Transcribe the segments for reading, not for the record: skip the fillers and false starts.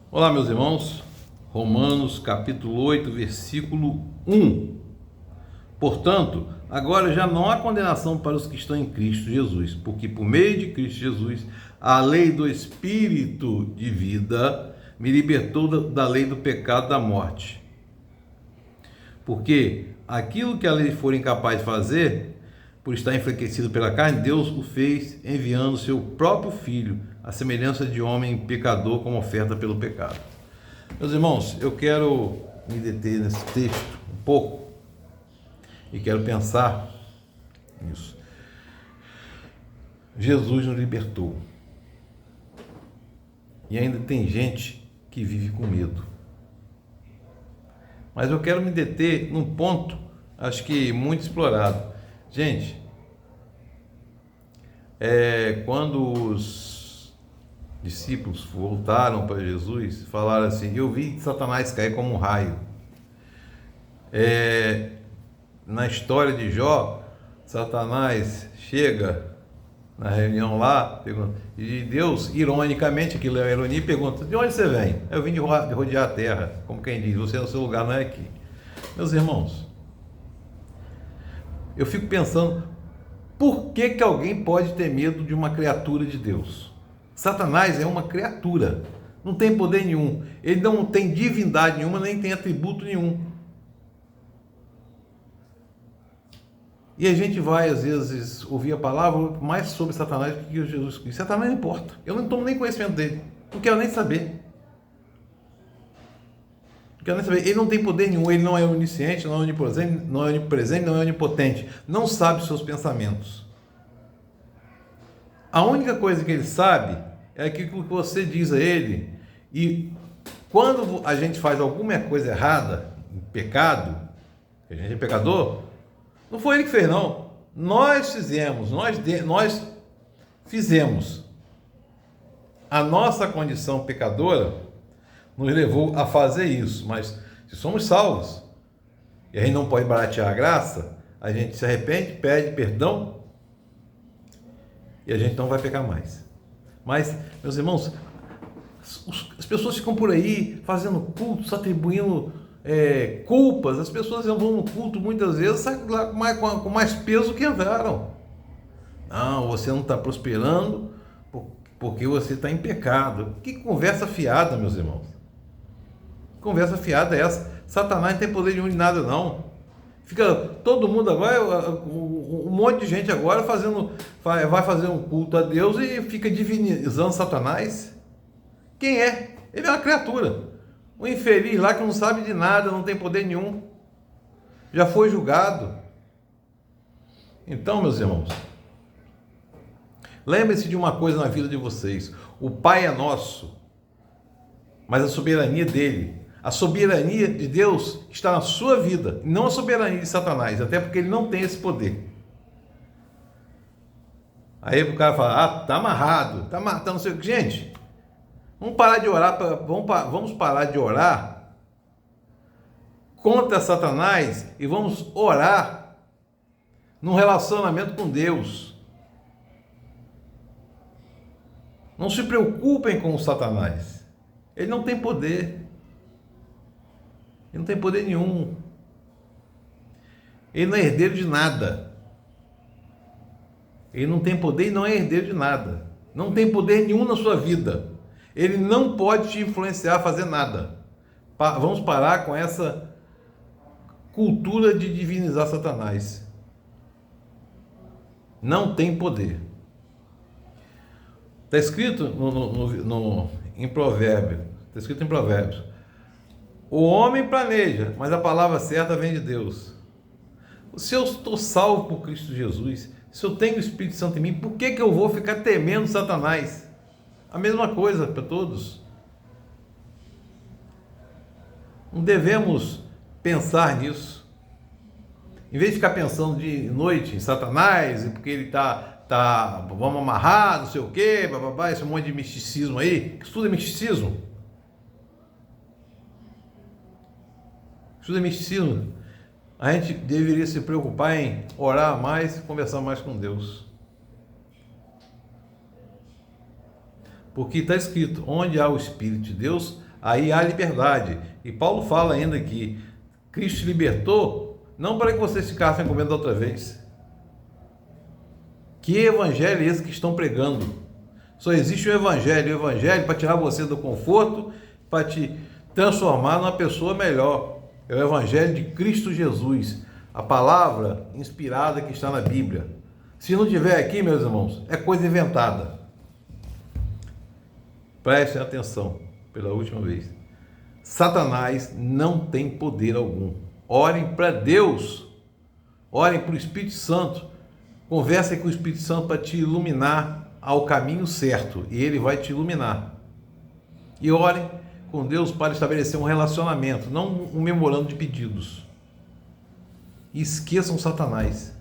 Olá, meus irmãos. Romanos capítulo 8, versículo 1. Portanto, agora já não há condenação para os que estão em Cristo Jesus, porque por meio de Cristo Jesus, a lei do Espírito de vida me libertou da lei do pecado e da morte. Porque aquilo que a lei for incapaz de fazer, por estar enfraquecido pela carne, Deus o fez enviando seu próprio Filho, à semelhança de homem pecador, como oferta pelo pecado. Meus irmãos, eu quero me deter nesse texto um pouco e quero pensar nisso. Jesus nos libertou. E ainda tem gente que vive com medo. Mas eu quero me deter num ponto, acho que muito explorado. Gente, quando os discípulos voltaram para Jesus, falaram assim: eu vi Satanás cair como um raio. Na história de Jó, Satanás chega na reunião lá, e Deus, ironicamente, aquilo é uma ironia, pergunta: de onde você vem? Eu vim de rodear a terra, como quem diz, você no seu lugar não é aqui. Meus irmãos, eu fico pensando, por que alguém pode ter medo de uma criatura de Deus? Satanás é uma criatura, não tem poder nenhum, ele não tem divindade nenhuma, nem tem atributo nenhum. E a gente vai, às vezes, ouvir a palavra mais sobre Satanás do que Jesus Cristo. Satanás não importa, eu não tomo nem conhecimento dele, não quero nem saber. Ele não tem poder nenhum, ele não é onisciente, não é onipresente, não é onipotente, não sabe os seus pensamentos. A única coisa que ele sabe é aquilo que você diz a ele, e quando a gente faz alguma coisa errada, pecado, a gente é pecador, não foi ele que fez, não. Nós fizemos. A nossa condição pecadora nos levou a fazer isso, mas se somos salvos e a gente não pode baratear a graça, a gente se arrepende, pede perdão e a gente não vai pecar mais. Mas, meus irmãos, as pessoas ficam por aí fazendo cultos, atribuindo culpas. As pessoas vão no culto muitas vezes, saem lá com mais peso que entraram. Não, você não está prosperando porque você está em pecado. Que conversa fiada, meus irmãos. Conversa fiada é essa? Satanás não tem poder nenhum de nada, não. Fica todo mundo agora, um monte de gente agora vai fazer um culto a Deus e fica divinizando Satanás. Quem é? Ele é uma criatura. Um infeliz lá que não sabe de nada, não tem poder nenhum. Já foi julgado. Então, meus irmãos, lembre-se de uma coisa na vida de vocês. O Pai é nosso, mas a soberania dele, a soberania de Deus está na sua vida, não a soberania de Satanás, até porque ele não tem esse poder. Aí o cara fala: tá amarrado, tá matando, não sei o que. Gente, vamos parar de orar, vamos parar de orar contra Satanás e vamos orar num relacionamento com Deus. Não se preocupem com o Satanás. Ele não tem poder. Ele não tem poder nenhum. Ele não é herdeiro de nada. Ele não tem poder e não é herdeiro de nada. Não tem poder nenhum na sua vida. Ele não pode te influenciar a fazer nada. Vamos parar com essa cultura de divinizar Satanás. Não tem poder. Está escrito em Provérbios. Está escrito em Provérbios: o homem planeja, mas a palavra certa vem de Deus. Se eu estou salvo por Cristo Jesus, se eu tenho o Espírito Santo em mim, por que eu vou ficar temendo Satanás? A mesma coisa para todos. Não devemos pensar nisso. Em vez de ficar pensando de noite em Satanás, porque ele vamos amarrar, não sei o quê, bababá, esse monte de misticismo aí, isso tudo é misticismo. Isso tudo é misticismo. A gente deveria se preocupar em orar mais, conversar mais com Deus. Porque está escrito: onde há o Espírito de Deus, aí há liberdade. E Paulo fala ainda que Cristo te libertou, não para que vocês ficassem com medo outra vez. Que evangelho é esse que estão pregando? Só existe o evangelho para tirar você do conforto, para te transformar numa pessoa melhor. É o evangelho de Cristo Jesus, a palavra inspirada que está na Bíblia. Se não tiver aqui, meus irmãos, é coisa inventada. Prestem atenção, pela última vez. Satanás não tem poder algum. Orem para Deus, orem para o Espírito Santo, conversem com o Espírito Santo para te iluminar ao caminho certo, e ele vai te iluminar. E orem com Deus para estabelecer um relacionamento, não um memorando de pedidos. E esqueçam Satanás.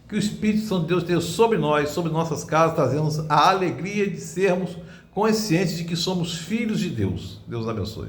Que o Espírito Santo de Deus esteja sobre nós, sobre nossas casas, trazendo a alegria de sermos conscientes de que somos filhos de Deus. Deus abençoe.